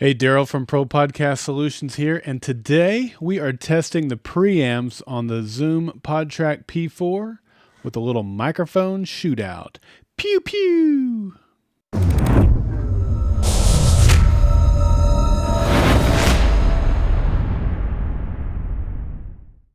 Hey, Daryl from Pro Podcast Solutions here, and today we are testing the preamps on the Zoom PodTrak P4 with a little microphone shootout. Pew pew!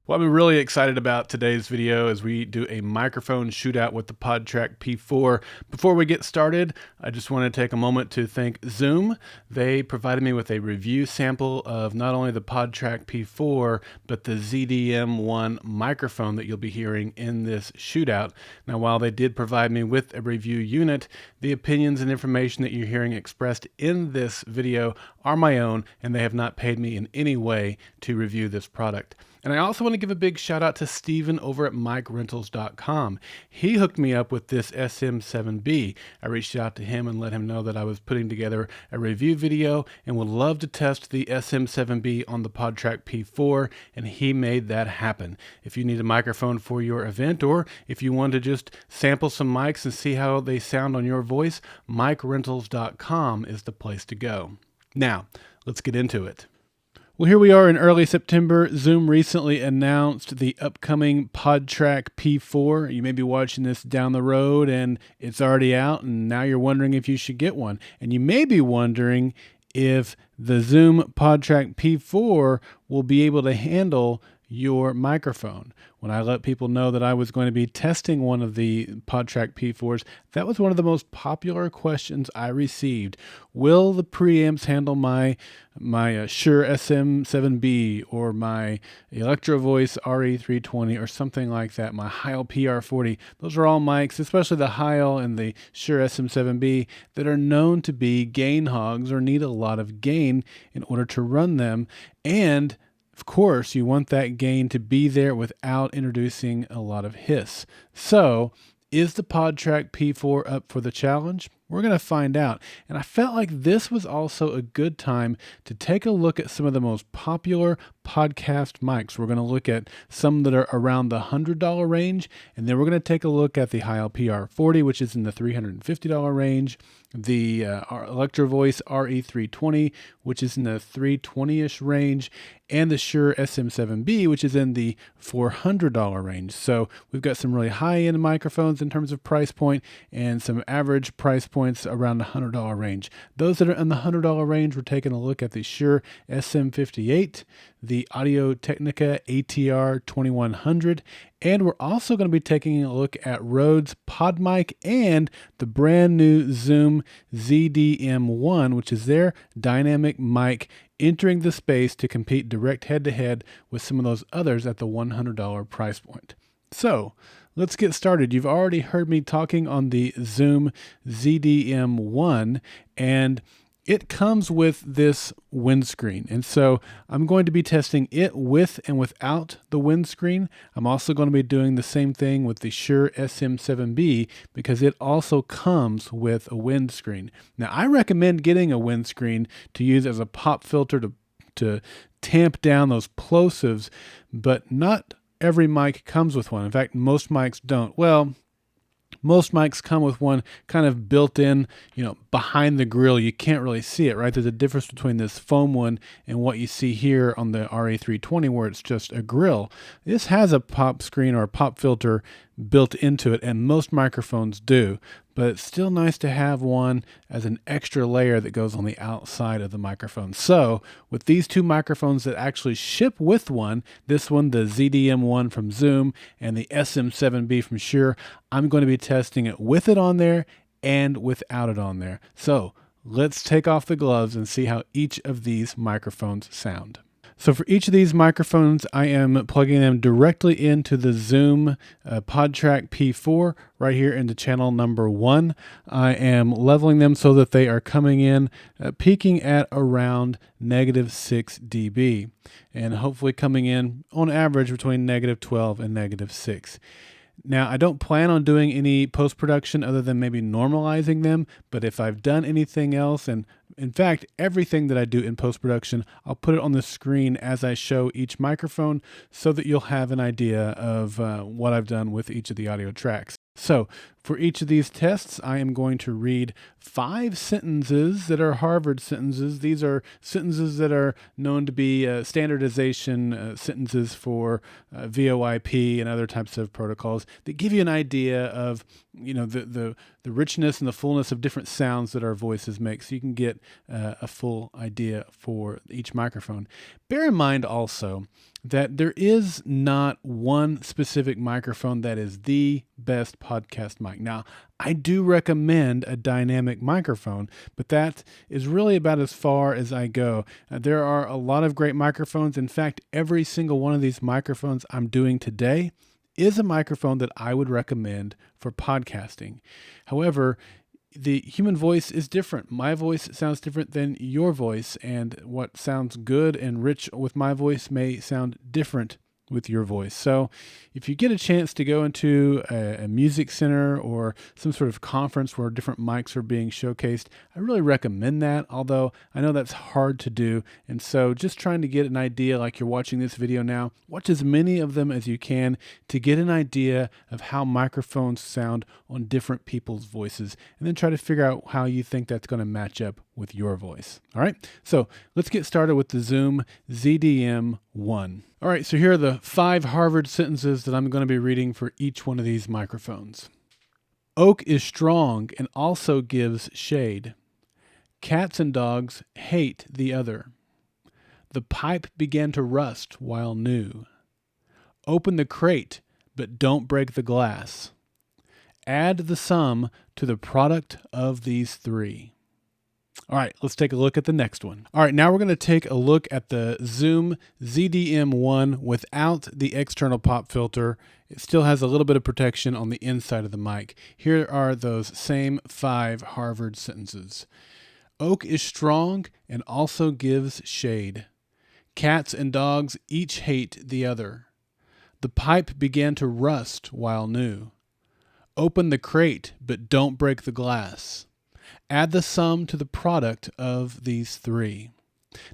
What I'm really excited about today's video is we do a microphone shootout with the PodTrak P4. Before we get started, I just want to take a moment to thank Zoom. They provided me with a review sample of not only the PodTrak P4, but the ZDM-1 microphone that you'll be hearing in this shootout. Now, while they did provide me with a review unit, the opinions and information that you're hearing expressed in this video are my own, and they have not paid me in any way to review this product. And I also want to give a big shout out to Steven over at MicRentals.com. He hooked me up with this SM7B. I reached out to him and let him know that I was putting together a review video and would love to test the SM7B on the PodTrak P4, and he made that happen. If you need a microphone for your event, or if you want to just sample some mics and see how they sound on your voice, MicRentals.com is the place to go. Now, let's get into it. Well, here we are in early September. Zoom recently announced the upcoming PodTrak P4. You may be watching this down the road and it's already out, and now you're wondering if you should get one. And you may be wondering if the Zoom PodTrak P4 will be able to handle your microphone. When I let people know that I was going to be testing one of the PodTrak P4s, that was one of the most popular questions I received. Will the preamps handle my Shure SM7B or my Electro Voice RE320 or something like that, my Heil PR40? Those are all mics, especially the Heil and the Shure SM7B, that are known to be gain hogs or need a lot of gain in order to run them. And of course, you want that gain to be there without introducing a lot of hiss. So, is the PodTrak P4 up for the challenge? We're going to find out. And I felt like this was also a good time to take a look at some of the most popular podcast mics. We're going to look at some that are around the $100 range, and then we're going to take a look at the Heil PR40, which is in the $350 range, the Electro Voice RE320, which is in the $320-ish range, and the Shure SM7B, which is in the $400 range. So we've got some really high-end microphones in terms of price point and some average price points around the $100 range. Those that are in the $100 range, we're taking a look at the Shure SM58, the Audio-Technica ATR2100, and we're also going to be taking a look at Rode's PodMic and the brand new Zoom ZDM-1, which is their dynamic mic entering the space to compete direct head-to-head with some of those others at the $100 price point. So, let's get started. You've already heard me talking on the Zoom ZDM-1, and it comes with this windscreen. And so I'm going to be testing it with and without the windscreen. I'm also going to be doing the same thing with the Shure SM7B because it also comes with a windscreen. Now, I recommend getting a windscreen to use as a pop filter to tamp down those plosives, but not every mic comes with one. In fact, most mics don't. Well, most mics come with one kind of built in, behind the grill. You can't really see it, right? There's a difference between this foam one and what you see here on the RE320 where it's just a grill. This has a pop screen or a pop filter built into it, and most microphones do, but it's still nice to have one as an extra layer that goes on the outside of the microphone. So with these two microphones that actually ship with one, this one, the ZDM-1 from Zoom, and the SM7B from Shure, I'm going to be testing it with it on there and without it on there. So let's take off the gloves and see how each of these microphones sound. So for each of these microphones, I am plugging them directly into the Zoom PodTrak P4 right here into channel number 1. I am leveling them so that they are coming in, peaking at around -6 dB, and hopefully coming in on average between -12 and -6. Now, I don't plan on doing any post-production other than maybe normalizing them, but if I've done anything else, and in fact, everything that I do in post-production, I'll put it on the screen as I show each microphone so that you'll have an idea of what I've done with each of the audio tracks. So for each of these tests, I am going to read 5 sentences that are Harvard sentences. These are sentences that are known to be standardization sentences for VoIP and other types of protocols that give you an idea of, the richness and the fullness of different sounds that our voices make, so you can get a full idea for each microphone. Bear in mind also that there is not one specific microphone that is the best podcast mic. Now, I do recommend a dynamic microphone, but that is really about as far as I go. There are a lot of great microphones. In fact, every single one of these microphones I'm doing today is a microphone that I would recommend for podcasting. However, the human voice is different. My voice sounds different than your voice, and what sounds good and rich with my voice may sound different with your voice. So if you get a chance to go into a music center or some sort of conference where different mics are being showcased, I really recommend that, although I know that's hard to do. And so just trying to get an idea, like you're watching this video now, watch as many of them as you can to get an idea of how microphones sound on different people's voices, and then try to figure out how you think that's going to match up with your voice. All right, so let's get started with the Zoom ZDM-1. All right, so here are the 5 Harvard sentences that I'm going to be reading for each one of these microphones. Oak is strong and also gives shade. Cats and dogs hate the other. The pipe began to rust while new. Open the crate, but don't break the glass. Add the sum to the product of these 3. All right, let's take a look at the next one. All right, now we're going to take a look at the Zoom ZDM-1 without the external pop filter. It still has a little bit of protection on the inside of the mic. Here are those same 5 Harvard sentences. Oak is strong and also gives shade. Cats and dogs each hate the other. The pipe began to rust while new. Open the crate, but don't break the glass. Add the sum to the product of these 3.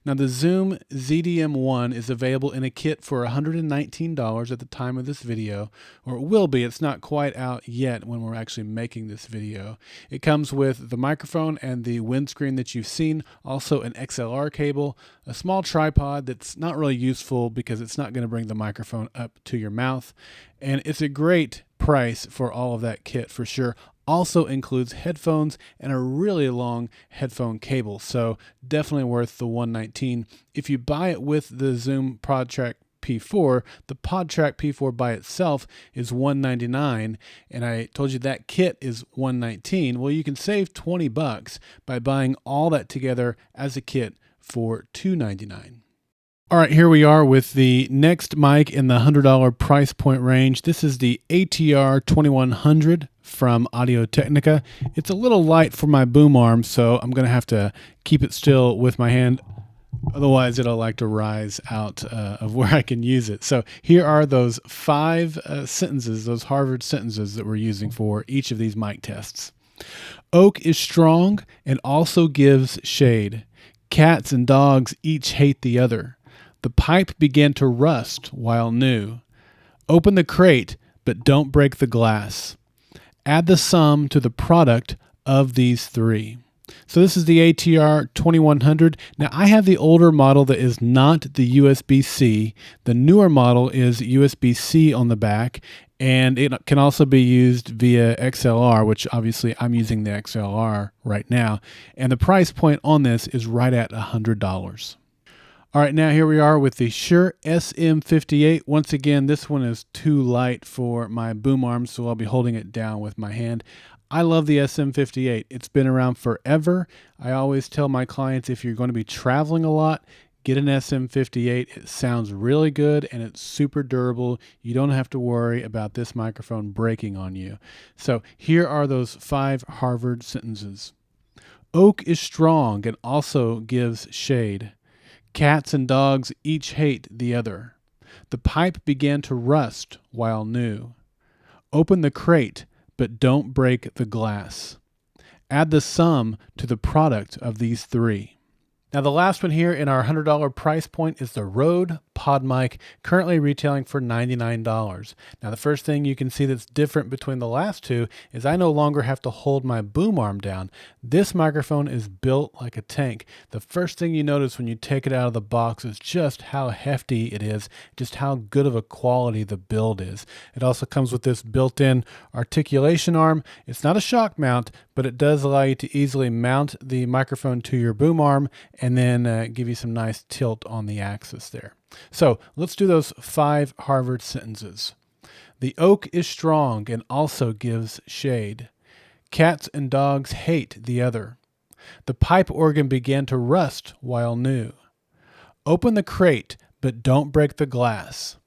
Now, the Zoom ZDM-1 is available in a kit for $119 at the time of this video, or it will be. It's not quite out yet when we're actually making this video. It comes with the microphone and the windscreen that you've seen, also an XLR cable, a small tripod that's not really useful because it's not going to bring the microphone up to your mouth, and it's a great price for all of that kit for sure. Also includes headphones and a really long headphone cable, so definitely worth the $119. If you buy it with the Zoom PodTrak P4, the PodTrak P4 by itself is $199, and I told you that kit is $119. Well, you can save $20 by buying all that together as a kit for $299. All right, here we are with the next mic in the $100 price point range. This is the ATR2100 from Audio-Technica. It's a little light for my boom arm, so I'm going to have to keep it still with my hand. Otherwise, it'll like to rise out of where I can use it. So here are those 5 sentences, those Harvard sentences that we're using for each of these mic tests. Oak is strong and also gives shade. Cats and dogs each hate the other. The pipe began to rust while new. Open the crate, but don't break the glass. Add the sum to the product of these 3. So this is the ATR2100. Now I have the older model that is not the USB-C. The newer model is USB-C on the back, and it can also be used via XLR, which obviously I'm using the XLR right now. And the price point on this is right at $100. All right, now here we are with the Shure SM58. Once again, this one is too light for my boom arm, so I'll be holding it down with my hand. I love the SM58. It's been around forever. I always tell my clients, if you're going to be traveling a lot, get an SM58. It sounds really good and it's super durable. You don't have to worry about this microphone breaking on you. So here are those 5 Harvard sentences. Oak is strong and also gives shade. Cats and dogs each hate the other. The pipe began to rust while new. Open the crate, but don't break the glass. Add the sum to the product of these 3. Now the last one here in our $100 price point is the Rode PodMic, currently retailing for $99. Now, the first thing you can see that's different between the last two is I no longer have to hold my boom arm down. This microphone is built like a tank. The first thing you notice when you take it out of the box is just how hefty it is, just how good of a quality the build is. It also comes with this built-in articulation arm. It's not a shock mount, but it does allow you to easily mount the microphone to your boom arm and then give you some nice tilt on the axis there. So let's do those 5 Harvard sentences. The oak is strong and also gives shade. Cats and dogs hate the other. The pipe organ began to rust while new. Open the crate, but don't break the glass.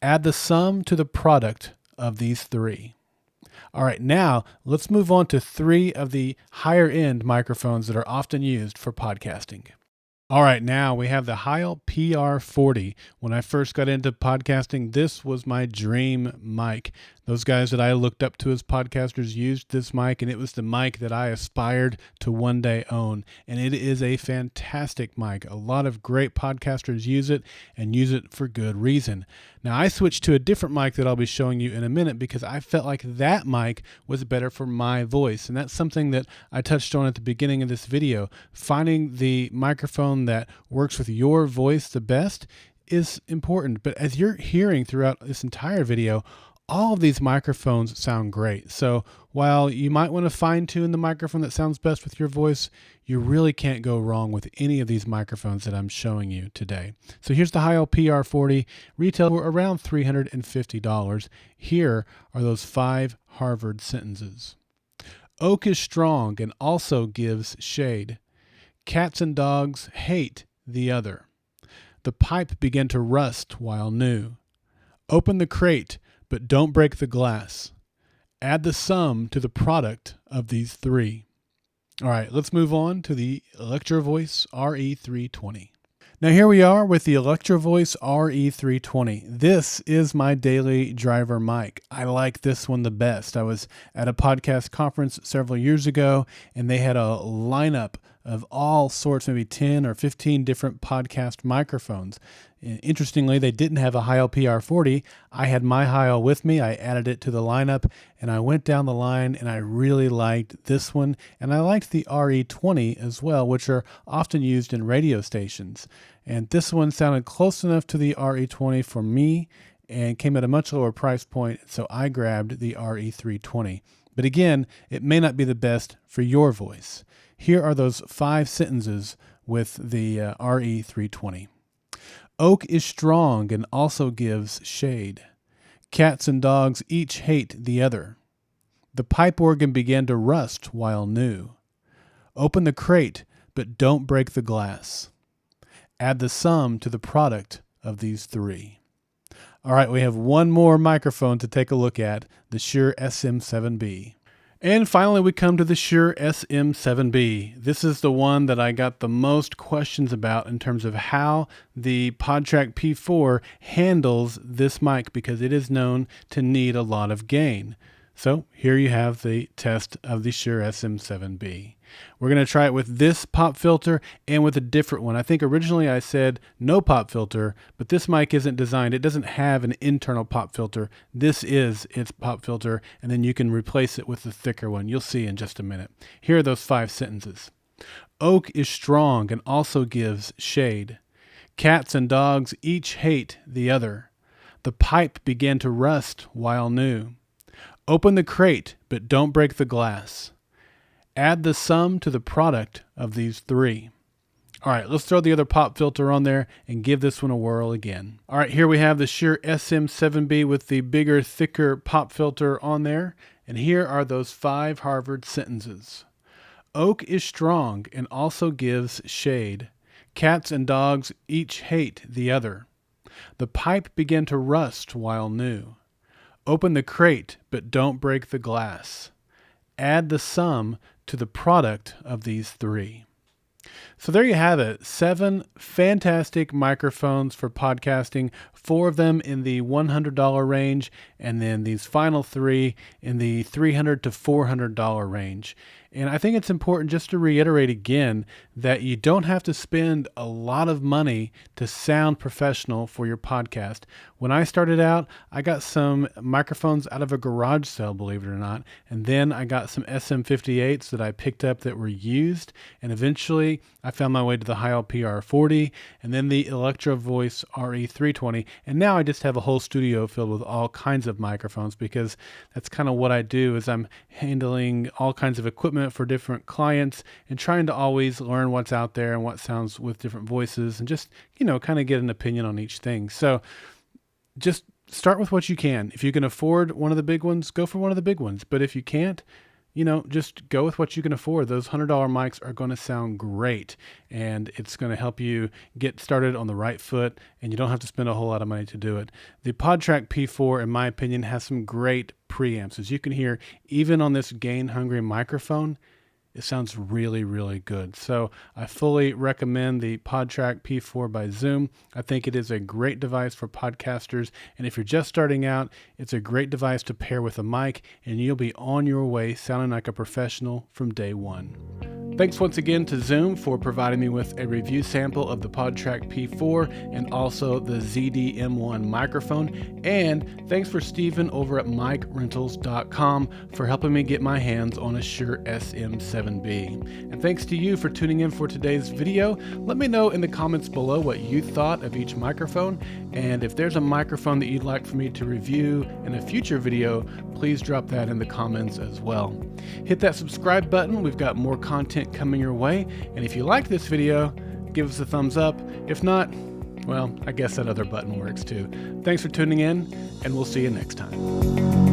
Add the sum to the product of these 3. All right, now let's move on to 3 of the higher end microphones that are often used for podcasting. All right, now we have the Heil PR40. When I first got into podcasting, this was my dream mic. Those guys that I looked up to as podcasters used this mic, and it was the mic that I aspired to one day own. And it is a fantastic mic. A lot of great podcasters use it and use it for good reason. Now, I switched to a different mic that I'll be showing you in a minute because I felt like that mic was better for my voice. And that's something that I touched on at the beginning of this video. Finding the microphone that works with your voice the best is important. But as you're hearing throughout this entire video, all of these microphones sound great. So while you might want to fine tune the microphone that sounds best with your voice, you really can't go wrong with any of these microphones that I'm showing you today. So here's the Heil PR40, retail for around $350. Here are those 5 Harvard sentences. Oak is strong and also gives shade. Cats and dogs hate the other. The pipe began to rust while new. Open the crate, but don't break the glass. Add the sum to the product of these 3. All right, let's move on to the Electro Voice RE320. Now here we are with the Electro Voice RE320. This is my daily driver mic. I like this one the best. I was at a podcast conference several years ago, and they had a lineup of all sorts, maybe 10 or 15 different podcast microphones. Interestingly, they didn't have a Heil PR40. I had my Heil with me. I added it to the lineup, and I went down the line, and I really liked this one. And I liked the RE20 as well, which are often used in radio stations. And this one sounded close enough to the RE20 for me and came at a much lower price point, so I grabbed the RE320. But again, it may not be the best for your voice. Here are those 5 sentences with the RE320. Oak is strong and also gives shade. Cats and dogs each hate the other. The pipe organ began to rust while new. Open the crate, but don't break the glass. Add the sum to the product of these 3. All right, we have one more microphone to take a look at, the Shure SM7B. And finally, we come to the Shure SM7B. This is the one that I got the most questions about in terms of how the PodTrak P4 handles this mic, because it is known to need a lot of gain. So here you have the test of the Shure SM7B. We're going to try it with this pop filter and with a different one. I think originally I said no pop filter, but this mic isn't designed. It doesn't have an internal pop filter. This is its pop filter, and then you can replace it with the thicker one. You'll see in just a minute. Here are those 5 sentences. Oak is strong and also gives shade. Cats and dogs each hate the other. The pipe began to rust while new. Open the crate, but don't break the glass. Add the sum to the product of these 3. All right, let's throw the other pop filter on there and give this one a whirl again. All right, here we have the Shure SM7B with the bigger, thicker pop filter on there. And here are those 5 Harvard sentences. Oak is strong and also gives shade. Cats and dogs each hate the other. The pipe began to rust while new. Open the crate, but don't break the glass. Add the sum to the product of these 3. So there you have it. 7 fantastic microphones for podcasting, 4 of them in the $100 range, and then these final 3 in the $300 to $400 range. And I think it's important just to reiterate again that you don't have to spend a lot of money to sound professional for your podcast. When I started out, I got some microphones out of a garage sale, believe it or not. And then I got some SM58s that I picked up that were used. And eventually I found my way to the Heil PR40 and then the Electro Voice RE320. And now I just have a whole studio filled with all kinds of microphones, because that's kind of what I do, is I'm handling all kinds of equipment for different clients and trying to always learn what's out there and what sounds with different voices, and just, kind of get an opinion on each thing. So just start with what you can. If you can afford one of the big ones, go for one of the big ones. But if you can't, just go with what you can afford. Those $100 mics are going to sound great, and it's going to help you get started on the right foot, and you don't have to spend a whole lot of money to do it. The PodTrak P4, in my opinion, has some great preamps. As you can hear, even on this gain-hungry microphone, it sounds really, really good. So I fully recommend the PodTrak P4 by Zoom. I think it is a great device for podcasters. And if you're just starting out, it's a great device to pair with a mic, and you'll be on your way sounding like a professional from day one. Thanks once again to Zoom for providing me with a review sample of the PodTrak P4 and also the ZDM-1 microphone. And thanks for Steven over at MicRentals.com for helping me get my hands on a Shure SM7B. And thanks to you for tuning in for today's video. Let me know in the comments below what you thought of each microphone. And if there's a microphone that you'd like for me to review in a future video, please drop that in the comments as well. Hit that subscribe button. We've got more content coming your way. And if you like this video, give us a thumbs up. If not, well, I guess that other button works too. Thanks for tuning in, and we'll see you next time.